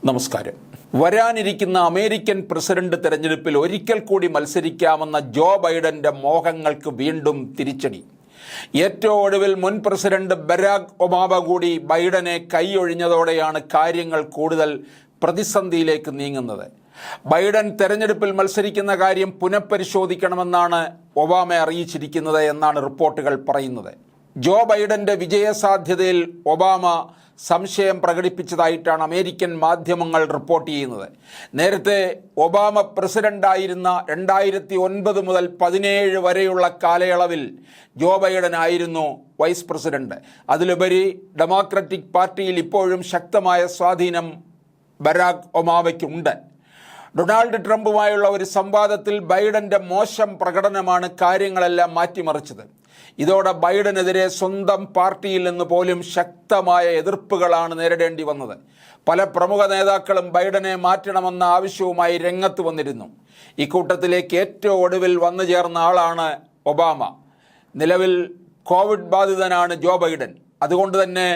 നമസ്കാരം. വരാനിരിക്കുന്ന American president തെരഞ്ഞെടുപ്പിൽ ഒരിക്കൽ കൂടി മത്സരിക്കാമെന്ന ജോ ബൈഡന്റെ മോഹങ്ങൾക്ക് വീണ്ടും തിരിച്ചടി. ഏറ്റവും ഒടുവിൽ മുൻ പ്രസിഡന്റ് ബരാക് ഒബാമ കൂടി ബൈഡനെ കൈയൊഴിഞ്ഞതോടെയാണ് കാര്യങ്ങൾ കൂടുതൽ പ്രതിസന്ധിയിലേക്ക് നീങ്ങുന്നത്. ബൈഡൻ തെരഞ്ഞെടുപ്പിൽ മത്സരിക്കുന്ന കാര്യം പുനഃപരിശോധിക്കണമെന്നാണ് ഒബാമ അറിയിച്ചിരിക്കുന്നത് എന്നാണ് റിപ്പോർട്ടുകൾ പറയുന്നത്. ജോ ബൈഡന്റെ വിജയസാധ്യതയിൽ ഒബാമ സംശയം പ്രകടിപ്പിച്ചതായിട്ടാണ് അമേരിക്കൻ മാധ്യമങ്ങൾ റിപ്പോർട്ട് ചെയ്യുന്നത്. നേരത്തെ ഒബാമ പ്രസിഡന്റായിരുന്ന 2009 മുതൽ 2017 വരെയുള്ള കാലയളവിൽ ജോ ബൈഡൻ ആയിരുന്നു വൈസ് പ്രസിഡന്റ്. അതിലുപരി ഡെമോക്രാറ്റിക് പാർട്ടിയിൽ ഇപ്പോഴും ശക്തമായ സ്വാധീനം ബരാക് ഒബാമയ്ക്കുണ്ട്. ഡൊണാൾഡ് ട്രംപുമായുള്ള ഒരു സംവാദത്തിൽ ബൈഡന്റെ മോശം പ്രകടനമാണ് കാര്യങ്ങളെല്ലാം മാറ്റിമറിച്ചത്. ഇതോടെ ബൈഡനെതിരെ സ്വന്തം പാർട്ടിയിൽ നിന്ന് പോലും ശക്തമായ എതിർപ്പുകളാണ് നേരിടേണ്ടി വന്നത്. പല പ്രമുഖ നേതാക്കളും ബൈഡനെ മാറ്റണമെന്ന ആവശ്യവുമായി രംഗത്ത് വന്നിരുന്നു. ഇക്കൂട്ടത്തിലേക്ക് ഏറ്റവും ഒടുവിൽ വന്നു ചേർന്ന ആളാണ് ഒബാമ. നിലവിൽ കോവിഡ് ബാധിതനാണ് ജോ ബൈഡൻ. അതുകൊണ്ട് തന്നെ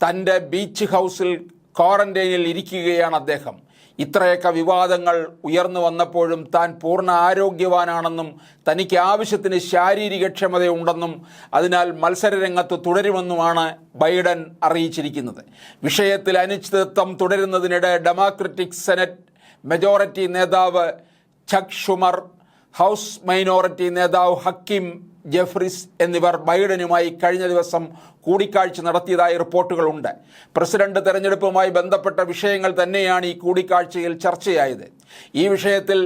തൻ്റെ ബീച്ച് ഹൗസിൽ ക്വാറന്റൈനിൽ ഇരിക്കുകയാണ് അദ്ദേഹം. ഇത്രയൊക്കെ വിവാദങ്ങൾ ഉയർന്നു വന്നപ്പോഴും താൻ പൂർണ്ണ ആരോഗ്യവാനാണെന്നും തനിക്ക് ആവശ്യത്തിന് ശാരീരികക്ഷമതയുണ്ടെന്നും അതിനാൽ മത്സരരംഗത്ത് തുടരുമെന്നുമാണ് ബൈഡൻ അറിയിച്ചിരിക്കുന്നത്. വിഷയത്തിൽ അനിശ്ചിതത്വം തുടരുന്നതിനിടെ ഡെമോക്രാറ്റിക് സെനറ്റ് മെജോറിറ്റി നേതാവ് ചക് ഷുമർ, ഹൗസ് മൈനോറിറ്റി നേതാവ് ഹക്കീം ജെഫ്രീസ് എന്നിവർ ബൈഡനുമായി കഴിഞ്ഞ ദിവസം കൂടിക്കാഴ്ച നടത്തിയതായി റിപ്പോർട്ടുകളുണ്ട്. പ്രസിഡന്റ് തെരഞ്ഞെടുപ്പുമായി ബന്ധപ്പെട്ട വിഷയങ്ങൾ തന്നെയാണ് ഈ കൂടിക്കാഴ്ചയിൽ ചർച്ചയായത്. ഈ വിഷയത്തിൽ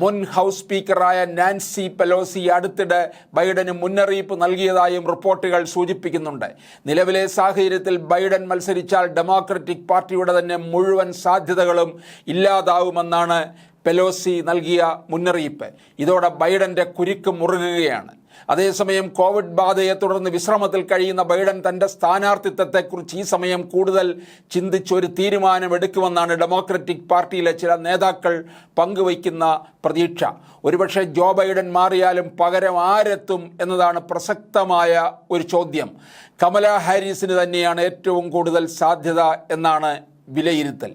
മുൻ ഹൗസ് സ്പീക്കറായ നാൻസി പെലോസി അടുത്തിടെ ബൈഡന് മുന്നറിയിപ്പ് നൽകിയതായും റിപ്പോർട്ടുകൾ സൂചിപ്പിക്കുന്നുണ്ട്. നിലവിലെ സാഹചര്യത്തിൽ ബൈഡൻ മത്സരിച്ചാൽ ഡെമോക്രാറ്റിക് പാർട്ടിയുടെ തന്നെ മുഴുവൻ സാധ്യതകളും ഇല്ലാതാവുമെന്നാണ് പെലോസി നൽകിയ മുന്നറിയിപ്പ്. ഇതോടെ ബൈഡന്റെ കുരുക്ക് മുറുകുകയാണ്. അതേസമയം കോവിഡ് ബാധയെ തുടർന്ന് വിശ്രമത്തിൽ കഴിയുന്ന ബൈഡൻ തൻ്റെ സ്ഥാനാർത്ഥിത്വത്തെക്കുറിച്ച് ഈ സമയം കൂടുതൽ ചിന്തിച്ചൊരു തീരുമാനമെടുക്കുമെന്നാണ് ഡെമോക്രാറ്റിക് പാർട്ടിയിലെ ചില നേതാക്കൾ പങ്കുവയ്ക്കുന്ന പ്രതീക്ഷ. ഒരുപക്ഷെ ജോ ബൈഡൻ മാറിയാലും പകരം ആരെത്തും എന്നതാണ് പ്രസക്തമായ ഒരു ചോദ്യം. കമല ഹാരിസിന് തന്നെയാണ് ഏറ്റവും കൂടുതൽ സാധ്യത എന്നാണ് വിലയിരുത്തൽ.